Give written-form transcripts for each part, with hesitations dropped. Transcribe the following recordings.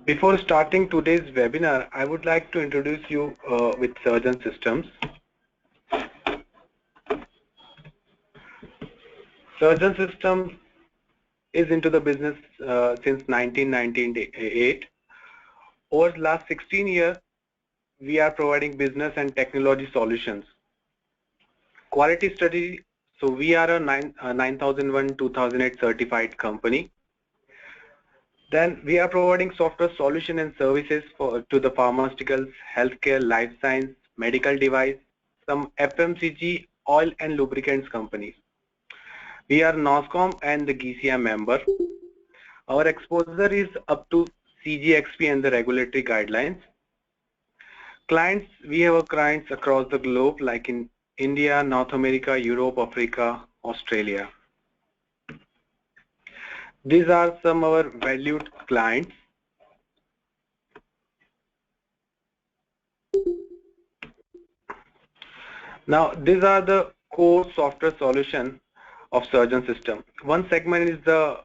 Before starting today's webinar, I would like to introduce you with Surgeon Systems. Surgeon Systems is into the business since 1998. Over the last 16 years, we are providing business and technology solutions. Quality study, so we are a 9001-2008 certified company. Then we are providing software solution and services to the pharmaceuticals, healthcare, life science, medical device, some FMCG, oil and lubricants companies. We are NOSCOM and the GCM member. Our exposure is up to CGXP and the regulatory guidelines. Clients, we have clients across the globe like in India, North America, Europe, Africa, Australia. These are some of our valued clients. Now, these are the core software solution of Surgeon System. One segment is the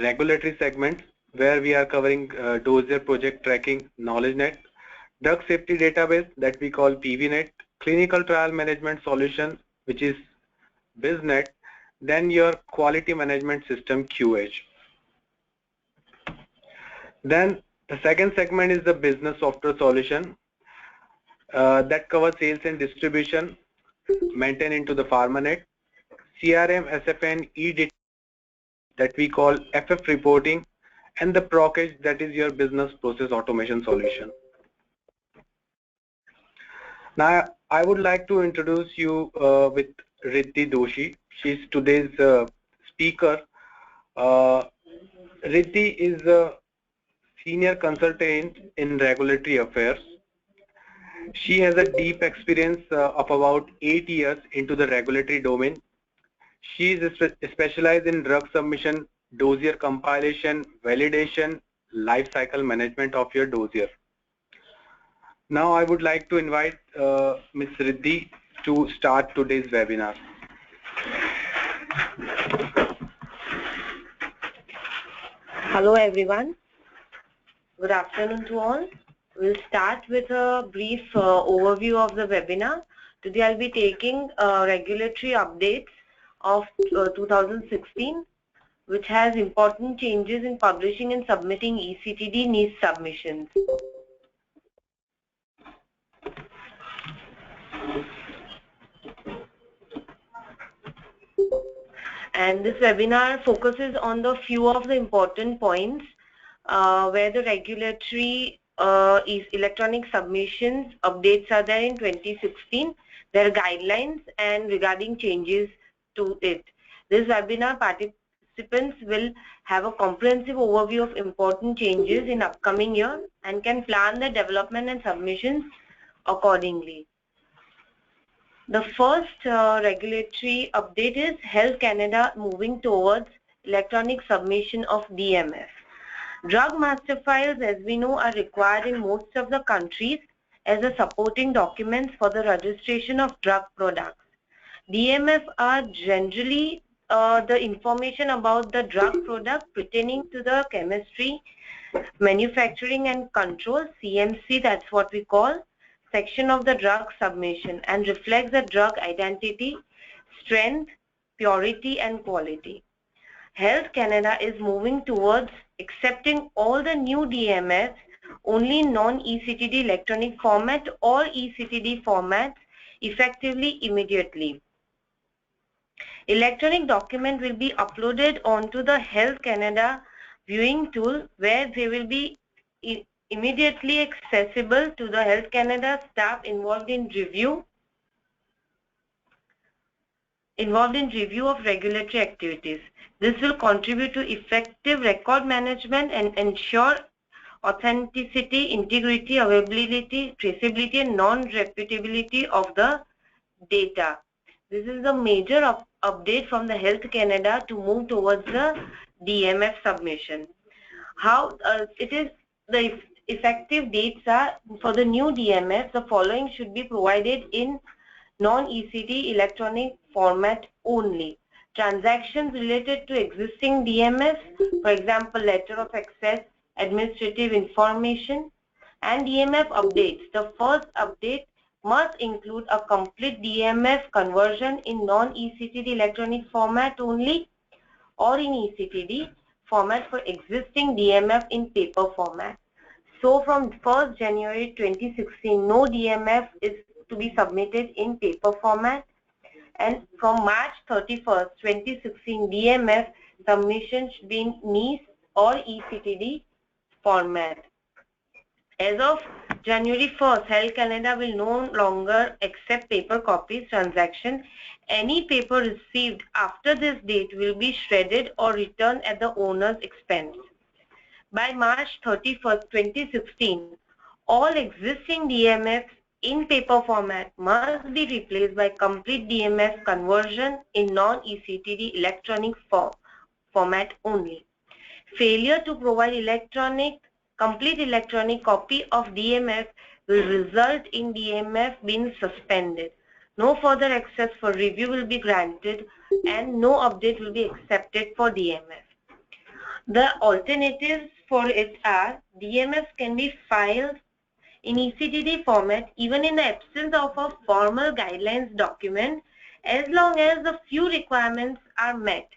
regulatory segment where we are covering dossier project tracking, KnowledgeNet, drug safety database that we call PVNet, clinical trial management solution which is BizNet, then your quality management system QH. Then the second segment is the business software solution that covers sales and distribution, maintain into the PharmaNet, CRM, SFN, eData that we call FF reporting, and the ProcEdge that is your business process automation solution. Now I would like to introduce you with Riddhi Doshi. She's today's speaker. Riddhi is a senior consultant in regulatory affairs. She has a deep experience of about 8 years into the regulatory domain. She is specialized in drug submission, dossier compilation, validation, life cycle management of your dossier. Now I would like to invite Ms. Riddhi to start today's webinar. Hello everyone. Good afternoon to all. We'll start with a brief overview of the webinar. Today I'll be taking regulatory updates of 2016, which has important changes in publishing and submitting ECTD niche submissions. And this webinar focuses on the few of the important points where the regulatory is electronic submissions updates are there in 2016, their guidelines and regarding changes to it. This webinar participants will have a comprehensive overview of important changes in upcoming year and can plan the development and submissions accordingly. The first regulatory update is Health Canada moving towards electronic submission of DMF. Drug master files, as we know, are required in most of the countries as a supporting documents for the registration of drug products. DMF are generally the information about the drug product pertaining to the chemistry, manufacturing and control, CMC, that's what we call, section of the drug submission and reflects the drug identity, strength, purity and quality. Health Canada is moving towards accepting all the new DMFs only non-ECTD electronic format or ECTD formats effectively immediately. Electronic document will be uploaded onto the Health Canada viewing tool where they will be immediately accessible to the Health Canada staff involved in review of regulatory activities. This will contribute to effective record management and ensure authenticity, integrity, availability, traceability and non-reputability of the data. This is the major update from the Health Canada to move towards the DMF submission. How it is the effective dates are for the new DMF, the following should be provided in non-ECD electronic format only. Transactions related to existing DMFs, for example, letter of access, administrative information, and DMF updates. The first update must include a complete DMF conversion in non-eCTD electronic format only or in eCTD format for existing DMF in paper format. So from 1st January 2016, no DMF is to be submitted in paper format, and from March 31st, 2016, DMF submission should be in NIS or eCTD format. As of January 1st, Health Canada will no longer accept paper copies transaction. Any paper received after this date will be shredded or returned at the owner's expense. By March 31st, 2016, all existing DMFs in paper format must be replaced by complete DMF conversion in non-eCTD electronic format only. Failure to provide complete electronic copy of DMF will result in DMF being suspended. No further access for review will be granted and no update will be accepted for DMF. The alternatives for it are DMFs can be filed in eCTD format even in the absence of a formal guidelines document as long as the few requirements are met.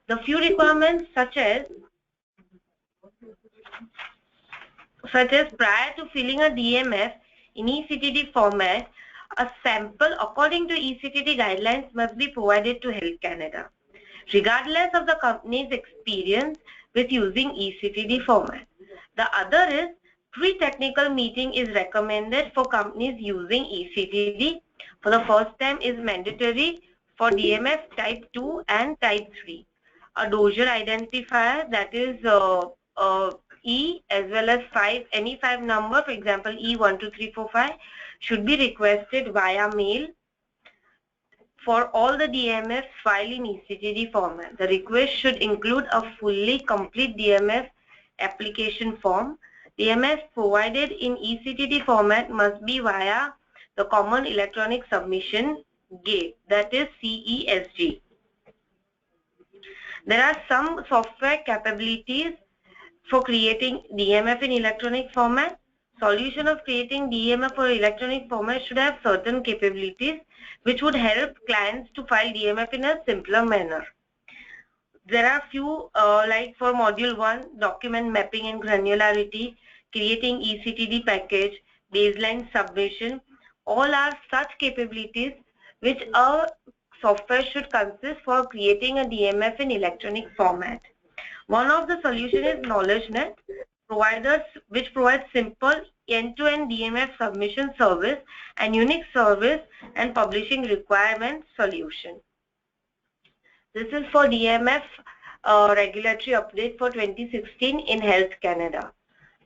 The few requirements such as prior to filling a DMF in eCTD format, a sample according to eCTD guidelines must be provided to Health Canada, regardless of the company's experience with using eCTD format. The other is pre-technical meeting is recommended for companies using eCTD. For the first time is mandatory for DMF type 2 and type 3. A dossier identifier, that is E as well as any 5 number, for example E12345, should be requested via mail for all the DMFs filed in eCTD format. The request should include a fully complete DMF application form. DMF provided in eCTD format must be via the Common Electronic Submission Gate, that is CESG. There are some software capabilities for creating DMF in electronic format. Solution of creating DMF for electronic format should have certain capabilities which would help clients to file DMF in a simpler manner. There are few like for module 1, document mapping and granularity, creating eCTD package, baseline submission, all are such capabilities which a software should consist for creating a DMF in electronic format. One of the solutions is KnowledgeNet, providers which provide simple end-to-end DMF submission service and unique service and publishing requirement solution. This is for DMF regulatory update for 2016 in Health Canada.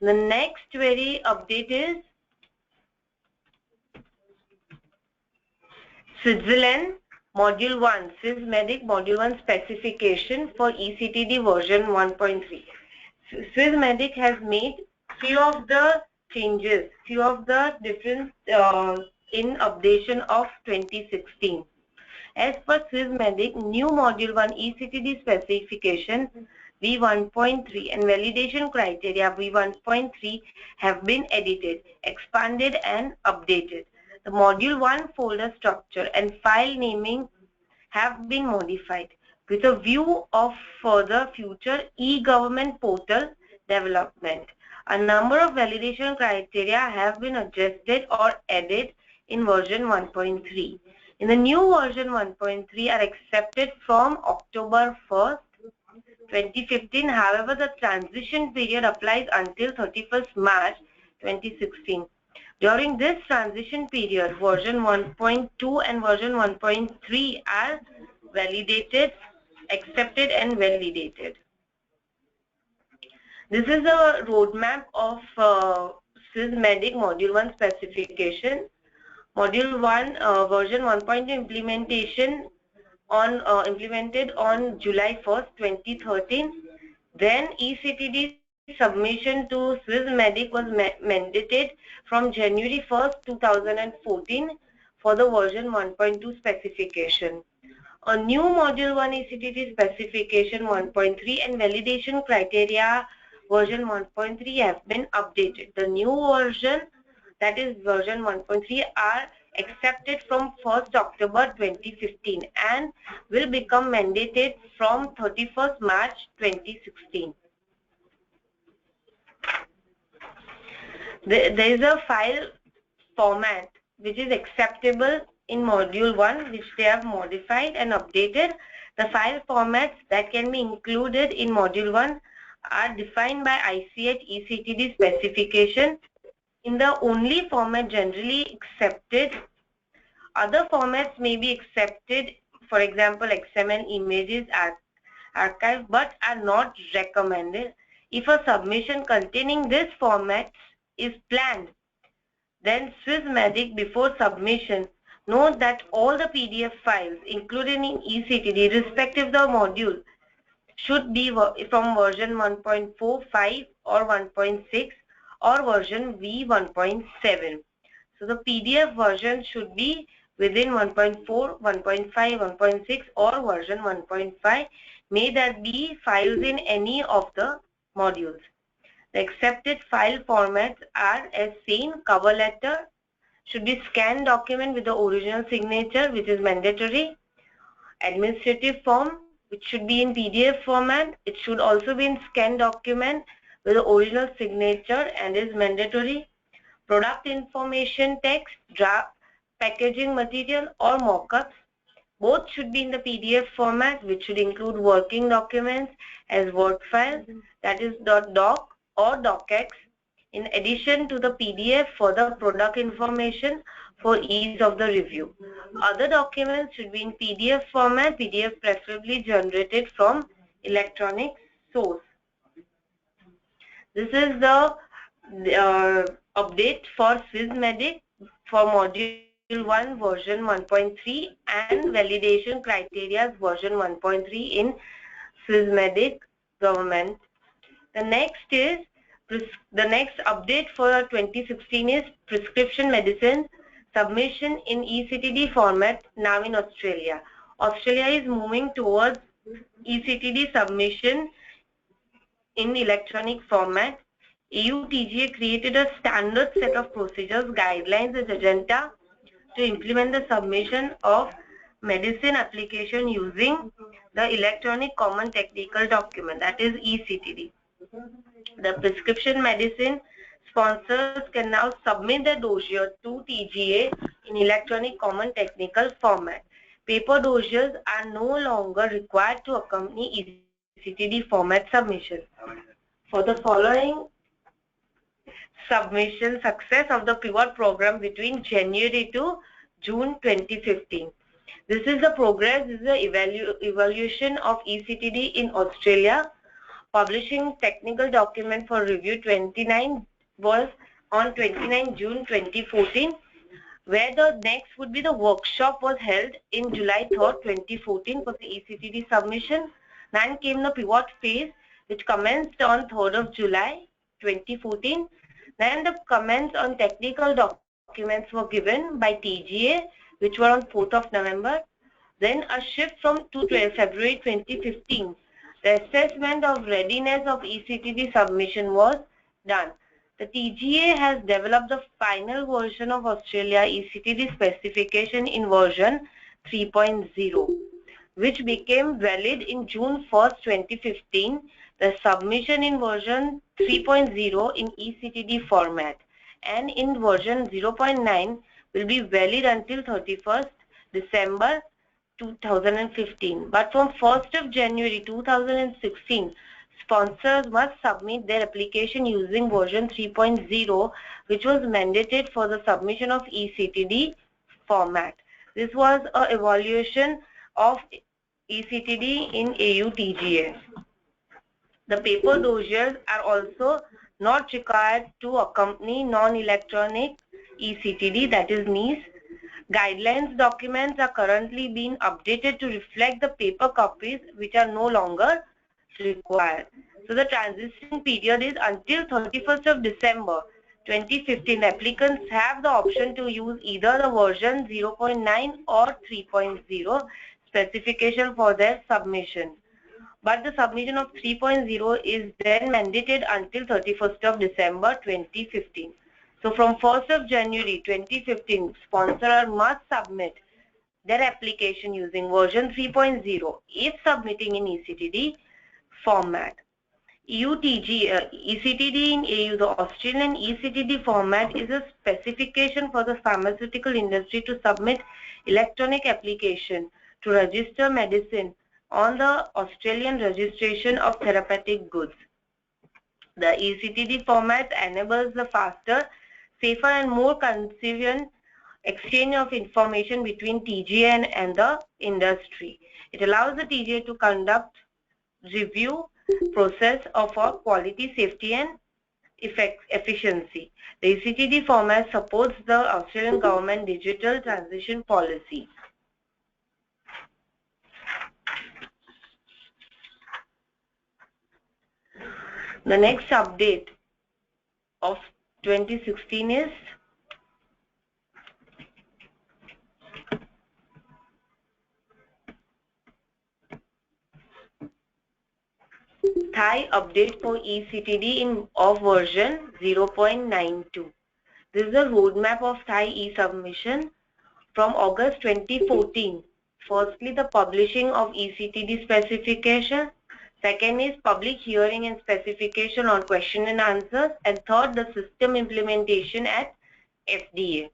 The next very update is Switzerland Module 1, Swissmedic Module 1 specification for eCTD version 1.3. Swissmedic has made few of the changes, few of the difference in updation of 2016. As per Swissmedic, new Module 1 eCTD specification V1.3 and validation criteria V1.3 have been edited, expanded and updated. The Module 1 folder structure and file naming have been modified with a view of further future e-government portal development. A number of validation criteria have been adjusted or added in version 1.3. In the new version 1.3 are accepted from October 1st, 2015. However, the transition period applies until 31st March 2016. During this transition period, version 1.2 and version 1.3 are validated, accepted and validated. This is a roadmap of Swissmedic Module 1 specification. Module 1 version 1.2 implementation implemented on July 1st, 2013. Then eCTD submission to Swissmedic was mandated from January 1st, 2014 for the version 1.2 specification. A new Module 1 eCTD specification 1.3 and validation criteria version 1.3 have been updated. The new version, that is version 1.3, are accepted from 1st October 2015 and will become mandated from 31st March 2016. There is a file format which is acceptable in module 1, which they have modified and updated. The file formats that can be included in module 1 are defined by ICH ECTD specification in the only format generally accepted. Other formats may be accepted, for example XML images archive, but are not recommended. If a submission containing this format is planned, then Swissmedic before submission note that all the PDF files included in ECTD respective of the module should be from version 1.45 or 1.6 or version V1.7. So the PDF version should be within 1.4, 1.5, 1.6 or version 1.5. May that be files in any of the modules. The accepted file formats are as seen. Cover letter should be scanned document with the original signature, which is mandatory. Administrative form, which should be in PDF format. It should also be in scanned document with the original signature and is mandatory. Product information text, draft, packaging material or mock-ups, both should be in the PDF format, which should include working documents as Word files, that is .doc or docx, in addition to the PDF for the product information for ease of the review. Other documents should be in PDF format, PDF preferably generated from electronic source. This is the update for Swissmedic for module 1 version 1.3 and validation criteria version 1.3 in Swissmedic government. The next update for 2016 is prescription medicine submission in ECTD format now in Australia. Australia is moving towards ECTD submission in electronic format. EU TGA created a standard set of procedures, guidelines and agenda to implement the submission of medicine application using the electronic common technical document, that is ECTD. The prescription medicine sponsors can now submit the dossier to TGA in electronic common technical format. Paper dossiers are no longer required to accompany ECTD format submission. For the following submission success of the pivot program between January to June 2015. This is the progress, this is the evaluation of ECTD in Australia. Publishing technical document for review 29 was on 29 June 2014, where the next would be the workshop was held in July 3rd, 2014 for the ECTD submission. Then came the pivot phase, which commenced on 3rd of July 2014. Then the comments on technical documents were given by TGA, which were on 4th of November. Then a shift to February 2015. The assessment of readiness of ECTD submission was done. The TGA has developed the final version of Australia ECTD specification in version 3.0, which became valid in June 1st, 2015. The submission in version 3.0 in ECTD format and in version 0.9 will be valid until 31st December 2015. But from 1st of January 2016, sponsors must submit their application using version 3.0, which was mandated for the submission of ECTD format. This was an evaluation of ECTD in AU TGA. The paper dossiers are also not required to accompany non-electronic ECTD, that is NEES. Guidelines documents are currently being updated to reflect the paper copies which are no longer required. So the transition period is until 31st of December 2015. Applicants have the option to use either the version 0.9 or 3.0 specification for their submission. but the submission of 3.0 is then mandated until 31st of December 2015. So from 1st of January 2015, sponsor must submit their application using version 3.0 if submitting in ECTD format. ECTD in EU, the Australian ECTD format is a specification for the pharmaceutical industry to submit electronic application to register medicine on the Australian registration of therapeutic goods. The ECTD format enables the faster, safer and more convenient exchange of information between TGA and the industry. It allows the TGA to conduct review process of our quality, safety and efficiency. The ECTD format supports the Australian government digital transition policy. The next update of 2016 is Thai update for ECTD of version 0.92. This is a roadmap of Thai e-submission from August 2014. Firstly, the publishing of ECTD specification. Second is public hearing and specification on question and answers. And third, the system implementation at FDA.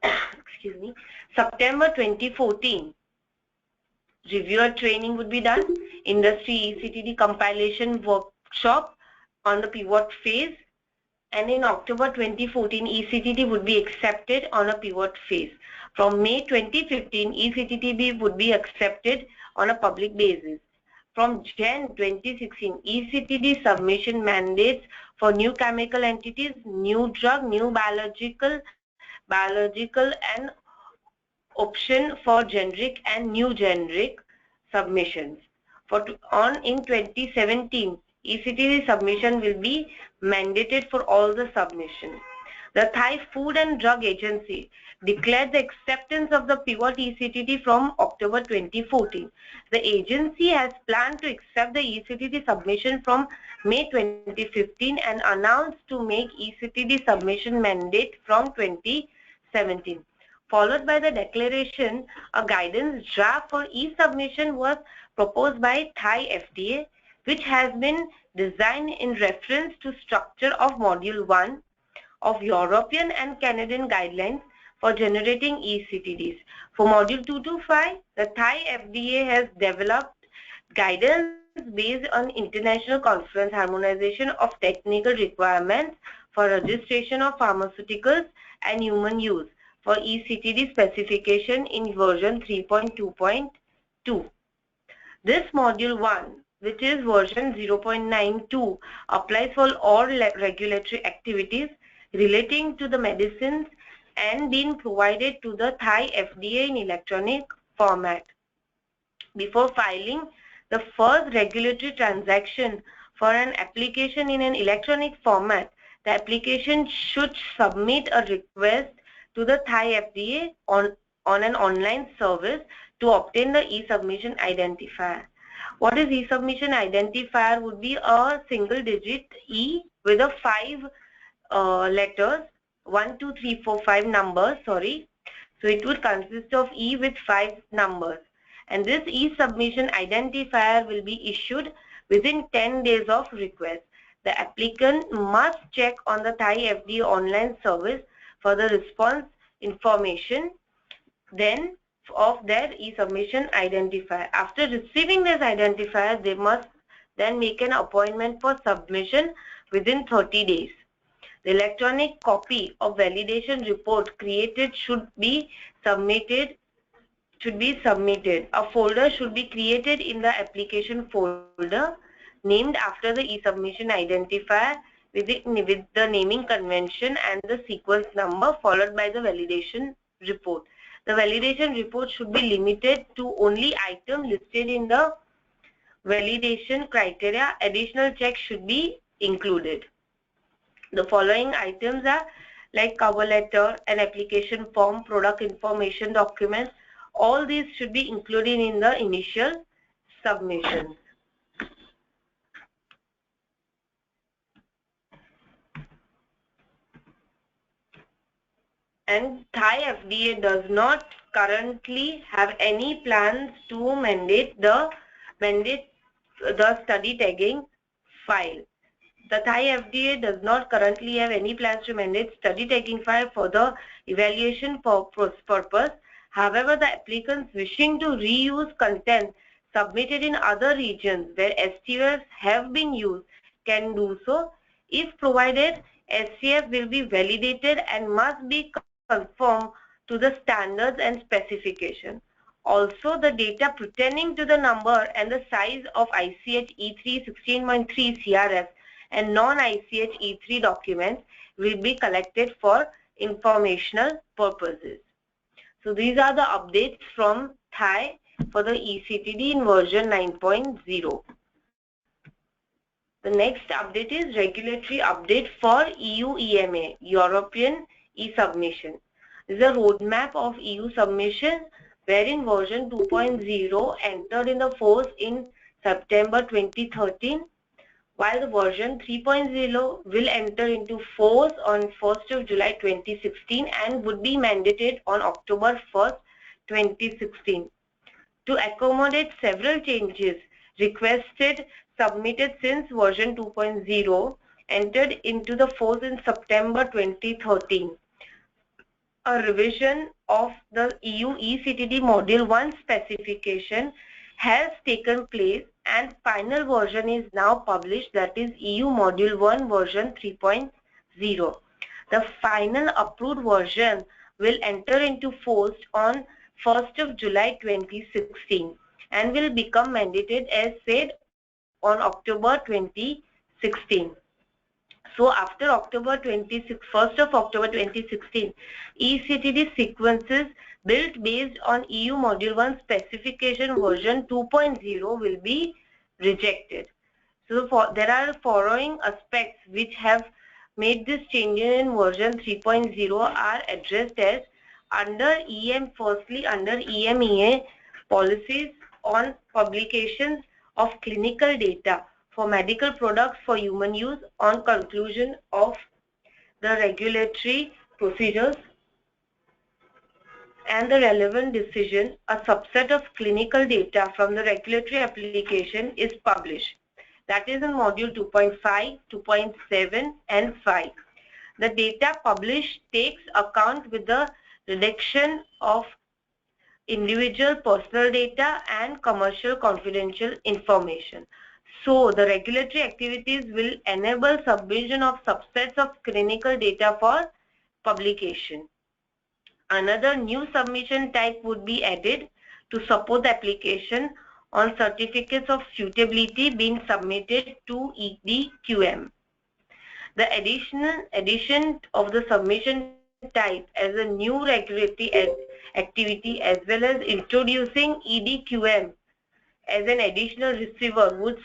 Excuse me. September 2014. Reviewer training would be done. Industry ECTD compilation workshop on the pivot phase. And in October 2014, ECTD would be accepted on a pivot phase. From May 2015, ECTD would be accepted on a public basis. From Jan 2016, ECTD submission mandates for new chemical entities, new drug, new biological and option for generic and new generic submissions. In 2017, ECTD submission will be mandated for all the submissions. The Thai Food and Drug Agency declared the acceptance of the pivot ECTD from October 2014. The agency has planned to accept the ECTD submission from May 2015 and announced to make ECTD submission mandate from 2017. Followed by the declaration, a guidance draft for e-submission was proposed by Thai FDA, which has been designed in reference to structure of Module 1 of European and Canadian guidelines for generating ECTDs. For Module 2 to 5, the Thai FDA has developed guidance based on international conference harmonization of technical requirements for registration of pharmaceuticals and human use for ECTD specification in version 3.2.2. This Module 1, which is version 0.92, applies for all regulatory activities relating to the medicines and being provided to the Thai FDA in electronic format. Before filing the first regulatory transaction for an application in an electronic format, the application should submit a request to the Thai FDA on an online service to obtain the e-submission identifier. What is e-submission identifier? Would be a single digit E with a 5 letters, 1, 2, 3, 4, 5 numbers, sorry. So it would consist of E with 5 numbers. And this e-submission identifier will be issued within 10 days of request. The applicant must check on the Thai FDA online service for the response information then of their e-submission identifier. After receiving this identifier, they must then make an appointment for submission within 30 days. The electronic copy of validation report created should be submitted. A folder should be created in the application folder named after the e-submission identifier with the naming convention and the sequence number followed by the validation report. The validation report should be limited to only items listed in the validation criteria. Additional checks should be included. The following items are like cover letter, an application form, product information documents. All these should be included in the initial submissions. And Thai FDA does not currently have any plans to mandate the study tagging file. The Thai FDA does not currently have any plans to mandate study tagging file for the evaluation purpose. However, the applicants wishing to reuse content submitted in other regions where STFs have been used can do so. If provided, STF will be validated and must be conform to the standards and specification. Also, the data pertaining to the number and the size of ICH E3 16.3 CRF and non-ICH E3 documents will be collected for informational purposes. So these are the updates from Thai for the ECTD in version 9.0. The next update is regulatory update for EU EMA, European e-submission. This is a roadmap of EU submission wherein version 2.0 entered in the force in September 2013, while the version 3.0 will enter into force on 1st of July 2016 and would be mandated on October 1st, 2016. To accommodate several changes requested submitted since version 2.0 entered into the force in September 2013. A revision of the EU ECTD Module 1 specification has taken place and final version is now published, that is EU Module 1 version 3.0. The final approved version will enter into force on 1st of July 2016 and will become mandated as said on October 2016. So after first of October 2016, ECTD sequences built based on EU Module 1 specification version 2.0 will be rejected. So there are following aspects which have made this change in version 3.0 are addressed as firstly under EMEA policies on publications of clinical data for medical products for human use on conclusion of the regulatory procedures and the relevant decision, a subset of clinical data from the regulatory application is published. That is in module 2.5, 2.7 and 5. The data published takes account with the reduction of individual personal data and commercial confidential information. So the regulatory activities will enable submission of subsets of clinical data for publication. Another new submission type would be added to support the application on certificates of suitability being submitted to EDQM. The addition of the submission type as a new regulatory activity as well as introducing EDQM as an additional receiver would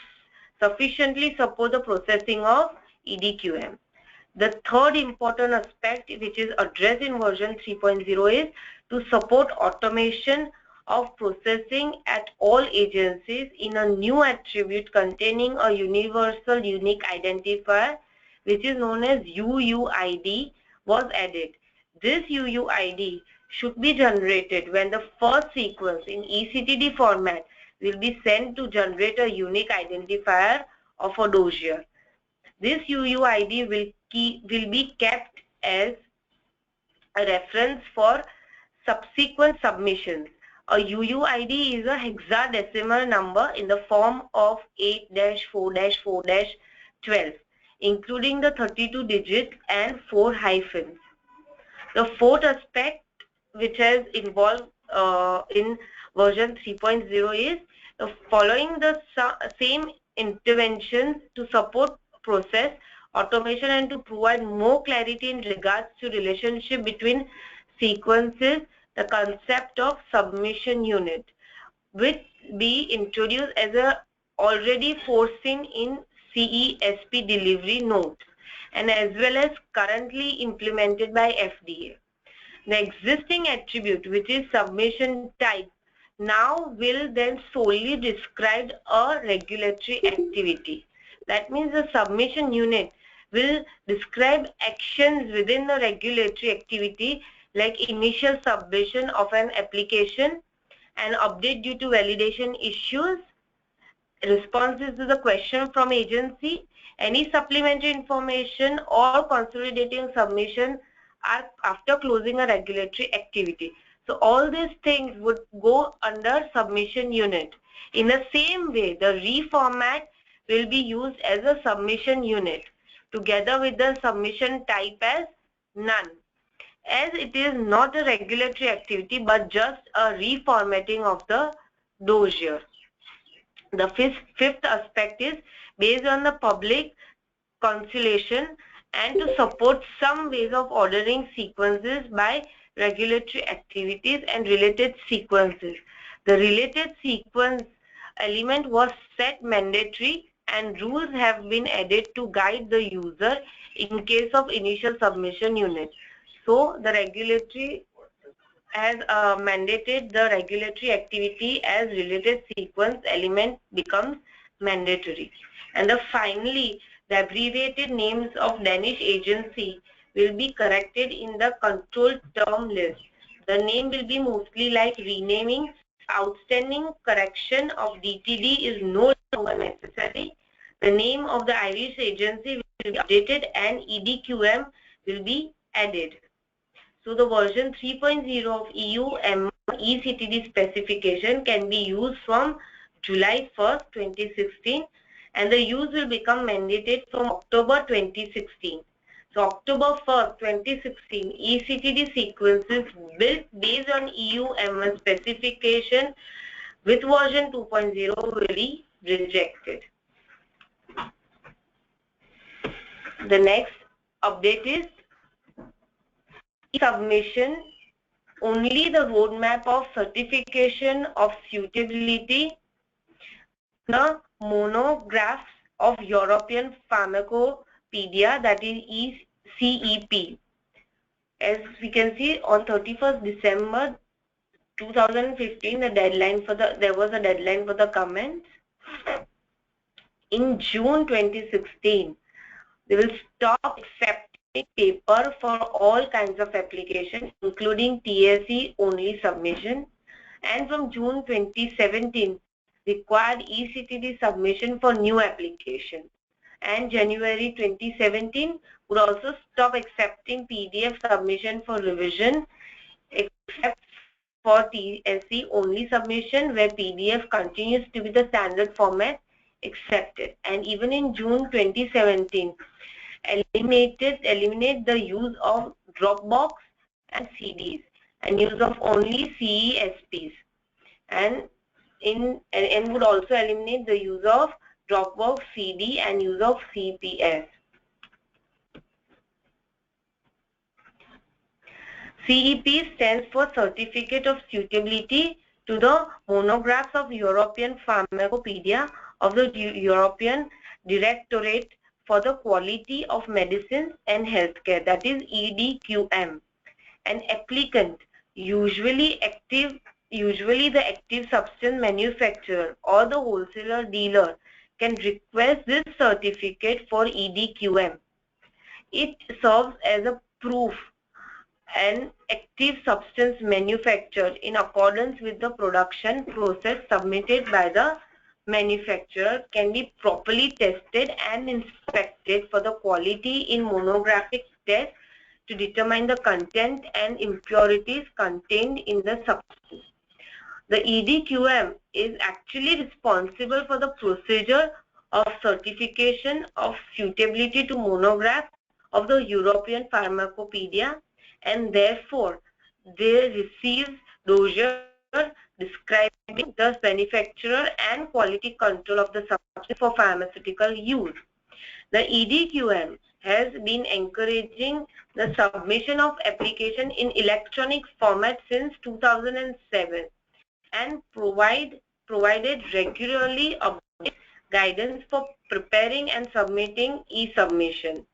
sufficiently support the processing of EDQM. The third important aspect which is addressed in version 3.0 is to support automation of processing at all agencies in a new attribute containing a universal unique identifier which is known as UUID was added. This UUID should be generated when the first sequence in ECTD format will be sent to generate a unique identifier of a dossier. This UUID will be kept as a reference for subsequent submissions. A UUID is a hexadecimal number in the form of 8-4-4-12, including the 32 digits and 4 hyphens. The fourth aspect which has involved in version 3.0 is following the same interventions to support process automation and to provide more clarity in regards to relationship between sequences, the concept of submission unit will be introduced as a already foreseen in CESP delivery notes and as well as currently implemented by FDA. The existing attribute which is submission type now will then solely describe a regulatory activity. That means the submission unit will describe actions within the regulatory activity like initial submission of an application, an update due to validation issues, responses to the question from agency, any supplementary information or consolidating submission are after closing a regulatory activity. So all these things would go under submission unit. In the same way, the reformat will be used as a submission unit together with the submission type as none, as it is not a regulatory activity but just a reformatting of the dossier. The fifth aspect is based on the public consultation and to support some ways of ordering sequences by regulatory activities and related sequences. The related sequence element was set mandatory and rules have been added to guide the user in case of initial submission unit. So the regulatory has mandated the regulatory activity as related sequence element becomes mandatory. And finally, the abbreviated names of Danish agency will be corrected in the control term list. The name will be mostly like renaming. Outstanding correction of DTD is no longer necessary. The name of the Irish agency will be updated and EDQM will be added. So the version 3.0 of EU ECTD specification can be used from July 1st, 2016, and the use will become mandated from October 2016. So October 1st, 2016, ECTD sequences built based on EU MS specification with version 2.0 will be rejected. The next update is submission. Only the roadmap of certification of suitability, the monographs of European Pharmacopoeia, that is CEP. As we can see, on 31st December 2015, there was a deadline for the comments. In June 2016, they will stop accepting paper for all kinds of applications, including TSE only submission, and from June 2017 required ECTD submission for new applications, and January 2017 would also stop accepting PDF submission for revision except for TSE only submission, where PDF continues to be the standard format accepted. And even in June 2017 eliminate the use of Dropbox and CDs and use of only CESPs, and would also eliminate the use of Dropbox, CD and use of CPS. CEP stands for Certificate of Suitability to the Monographs of European Pharmacopoeia of the European Directorate for the Quality of Medicines and Healthcare, that is EDQM. An applicant, usually the active substance manufacturer or the wholesaler dealer, can request this certificate for EDQM. It serves as a proof an active substance manufactured in accordance with the production process submitted by the manufacturer can be properly tested and inspected for the quality in monographic tests to determine the content and impurities contained in the substance. The EDQM is actually responsible for the procedure of certification of suitability to monographs of the European Pharmacopoeia, and therefore they receive dossier describing the manufacturer and quality control of the substance for pharmaceutical use. The EDQM has been encouraging the submission of application in electronic format since 2007 and provided regularly guidance for preparing and submitting e-submission.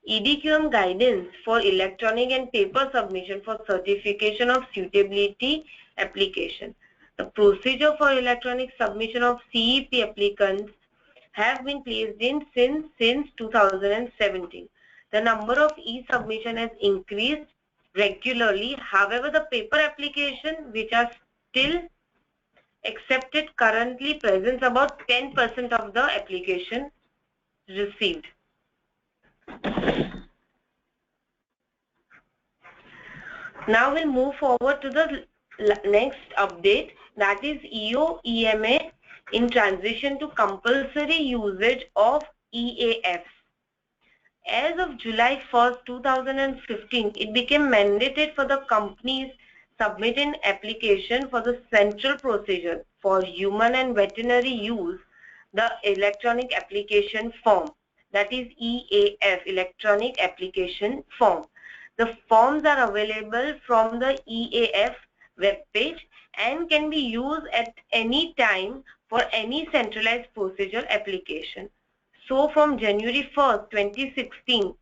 EDQM guidance for electronic and paper submission for certification of suitability application. The procedure for electronic submission of CEP applicants have been placed in since 2017. The number of e-submission has increased regularly. However, the paper application which are still accepted currently presents about 10% of the application received. Now we'll move forward to the next update, that is EO-EMA in transition to compulsory usage of EAFs. As of July 1st, 2015, it became mandated for the companies submitting application for the central procedure for human and veterinary use, the electronic application form, that is EAF, electronic application form. The forms are available from the EAF webpage and can be used at any time for any centralized procedure application. So from January 1st, 2016,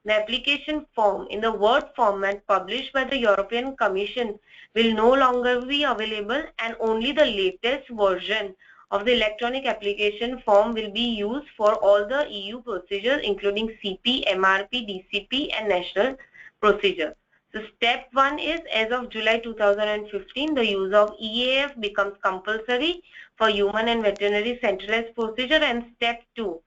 the application form in the Word format published by the European Commission will no longer be available, and only the latest version of the electronic application form will be used for all the EU procedures, including CP, MRP, DCP and national procedure. So step 1 is, as of July 2015, the use of EAF becomes compulsory for human and veterinary centralized procedure, and step 2,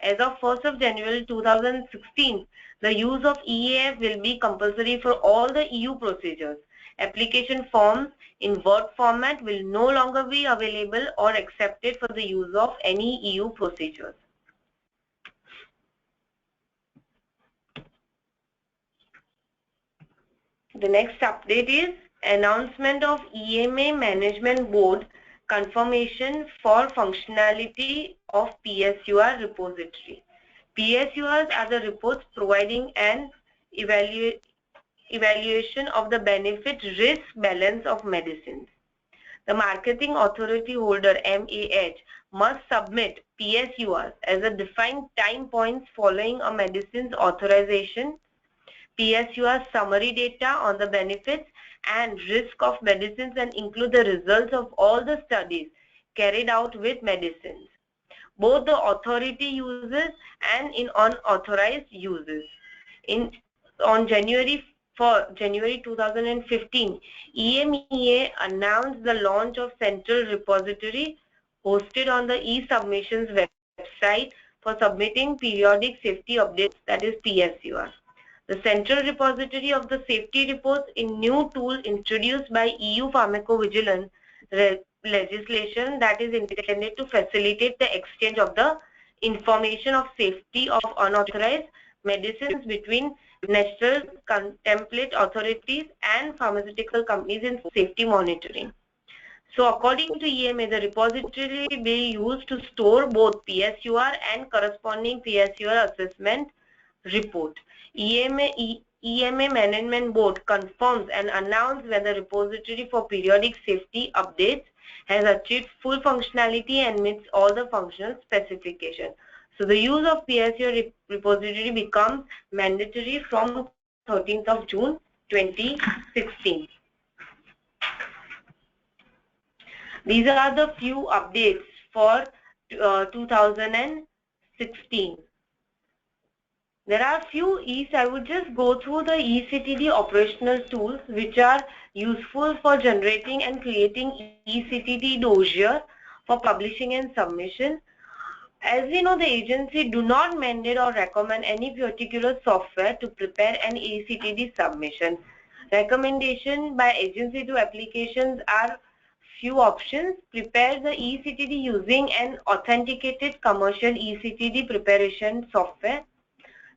as of 1st of January 2016, the use of EAF will be compulsory for all the EU procedures. Application forms in Word format will no longer be available or accepted for the use of any EU procedures. The next update is announcement of EMA Management Board confirmation for functionality of PSUR repository. PSURs are the reports providing an evaluation of the benefit-risk balance of medicines. The marketing authority holder MAH must submit PSURs as a defined time points following a medicine's authorization. PSUR summary data on the benefits and risk of medicines and include the results of all the studies carried out with medicines, both the authority uses and in unauthorized uses. On January 2015, EMEA announced the launch of Central Repository hosted on the e-submissions website for submitting periodic safety updates, that is PSUR. The Central Repository of the Safety Reports, a new tool introduced by EU pharmacovigilance legislation that is intended to facilitate the exchange of the information of safety of unauthorized medicines between national contemplate authorities and pharmaceutical companies in safety monitoring. So according to EMA, the repository will be used to store both PSUR and corresponding PSUR assessment report. EMA Management Board confirms and announces when the repository for periodic safety updates has achieved full functionality and meets all the functional specifications. So the use of PSUR repository becomes mandatory from 13th of June 2016. These are the few updates for 2016. There are few I would just go through the eCTD operational tools which are useful for generating and creating eCTD dossier for publishing and submission. As we know, the agency do not mandate or recommend any particular software to prepare an eCTD submission. Recommendation by agency to applications are few options. Prepare the eCTD using an authenticated commercial eCTD preparation software.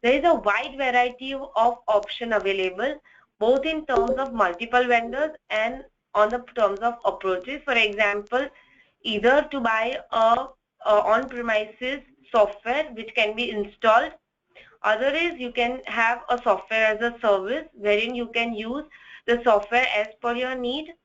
There is a wide variety of options available, both in terms of multiple vendors and on the terms of approaches. For example, either to buy a on-premises software which can be installed. Other is you can have a software as a service wherein you can use the software as per your need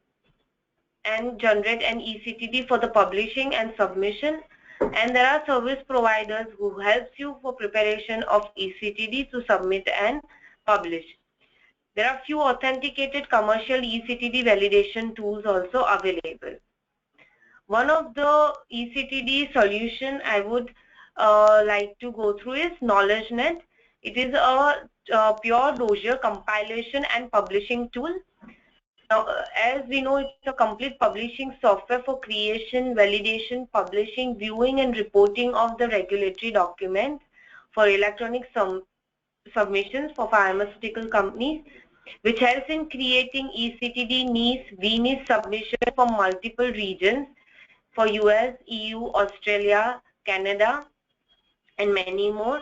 and generate an eCTD for the publishing and submission. And there are service providers who helps you for preparation of eCTD to submit and publish. There are few authenticated commercial eCTD validation tools also available. One of the ECTD solution I would like to go through is KnowledgeNet. It is a pure Dozier compilation and publishing tool. Now, as we know, it's a complete publishing software for creation, validation, publishing, viewing, and reporting of the regulatory documents for electronic submissions for pharmaceutical companies, which helps in creating ECTD, NIS, VNIS submission for multiple regions for US, EU, Australia, Canada, and many more.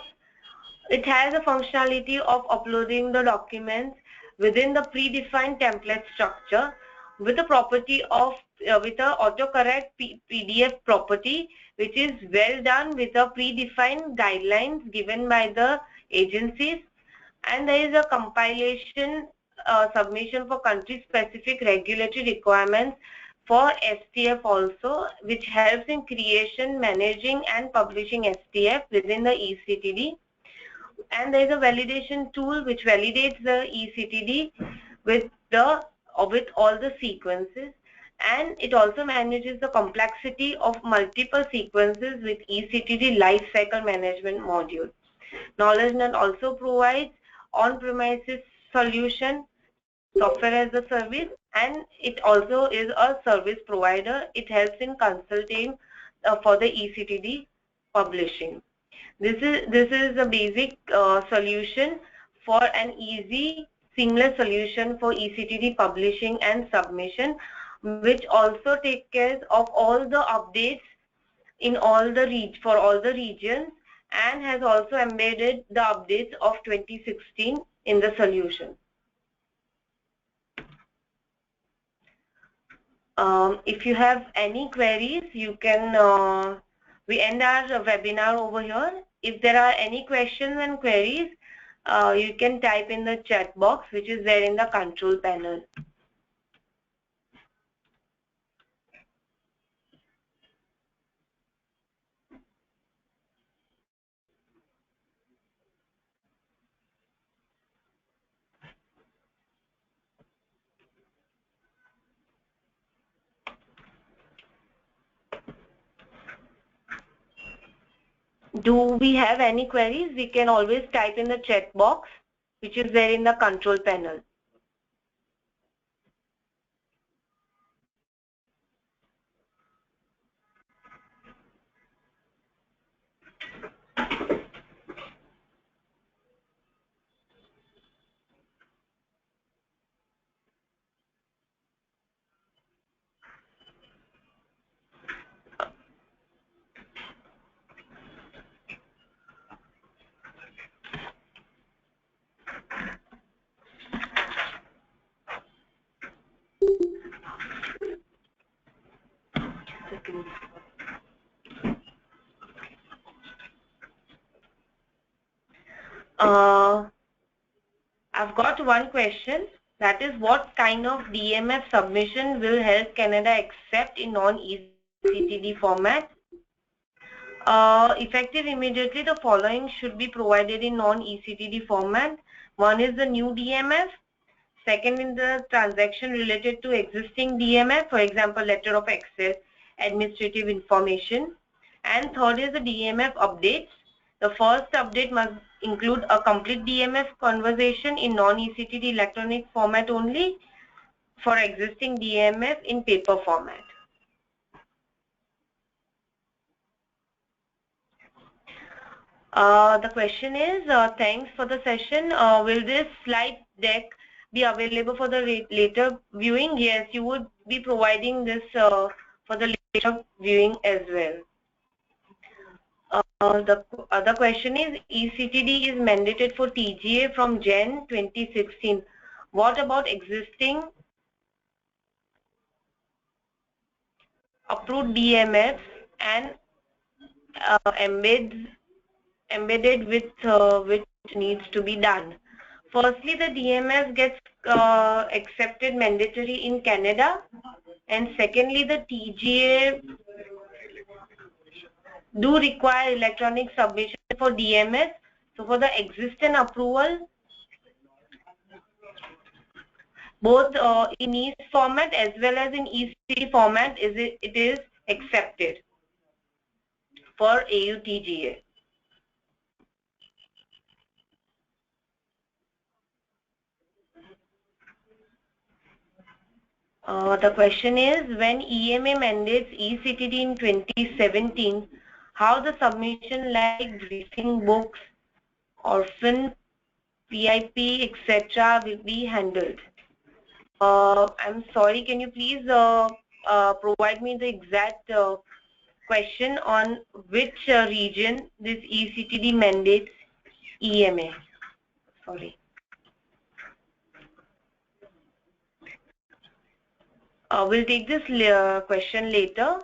It has a functionality of uploading the documents within the predefined template structure with a property of with a autocorrect PDF property, which is well done with a predefined guidelines given by the agencies, and there is a compilation submission for country specific regulatory requirements for STF also, which helps in creation, managing and publishing STF within the ECTD. And there is a validation tool which validates the ECTD with all the sequences, and it also manages the complexity of multiple sequences with ECTD lifecycle management module. KnowledgeNet also provides on-premises solution, software as a service, and it also is a service provider. It helps in consulting for the ECTD publishing. This is a basic solution for an easy, seamless solution for ECTD publishing and submission, which also takes care of all the updates in all the for all the regions, and has also embedded the updates of 2016 in the solution. If you have any queries, you can. We end our webinar over here. If there are any questions and queries, you can type in the chat box, which is there in the control panel. Do we have any queries? We can always type in the chat box, which is there in the control panel. I've got one question, that is, what kind of DMF submission will Health Canada accept in non-ECTD format? Effective immediately, the following should be provided in non-ECTD format. One is the new DMF. Second is the transaction related to existing DMF, for example, letter of access, administrative information. And third is the DMF updates. The first update must include a complete DMF conversation in non-ECTD electronic format only, for existing DMF in paper format. The question is, thanks for the session. Will this slide deck be available for the later viewing? Yes, you would be providing this for the later viewing as well. The other question is, ECTD is mandated for TGA from Jan 2016. What about existing approved DMFs and embedded with which needs to be done? Firstly, the DMF gets accepted mandatory in Canada, and secondly, the TGA do require electronic submission for DMS. So for the existing approval, both in NIS format as well as in ECTD format, it is accepted for AUTGA? The question is, when EMA mandates eCTD in 2017, how the submission like briefing books, orphan, PIP, etc. will be handled? I'm sorry, can you please provide me the exact question on which region this eCTD mandates EMA? Sorry. We'll take this question later.